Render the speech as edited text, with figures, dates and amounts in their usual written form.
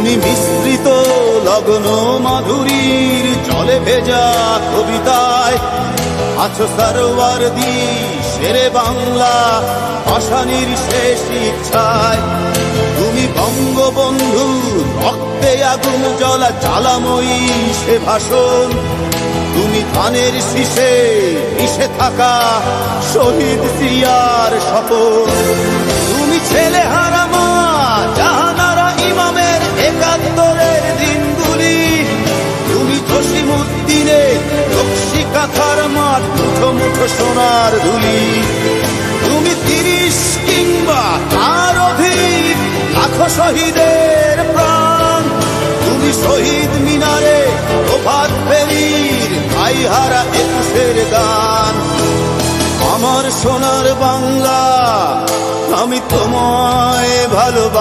তুমি মিশ্রিত লগ্ন মাধুরীর জলে ভেজা কবিতায় আছো সরওয়ার্দী শেরে বাংলা ভাষানির শেষ ইচ্ছায়। তুমি বঙ্গবন্ধু রক্তে আগুন জ্বলা জ্বালাময়ী সে ভাষণ। তুমি ধানের শীষে মিশে থাকা শহীদ জিয়ার শপথ। তুমি ছেলে হারা মা জাহানারা ইমামের একাত্তরের দিনগুলি। তুমি জসিমউদ্দিনের নকশি কাঁথার মাঠ মুঠো মুঠো সোনার ধুলি। তুমি 30 কিংবা তার অধিক লাখো শহীদের প্রাণ। তুমি শহীদ মিনারে প্রভাত ফেরির ভাইহারা 21-এর গান। আমার সোনার বাংলা আমি তোমায় ভালোবাসি।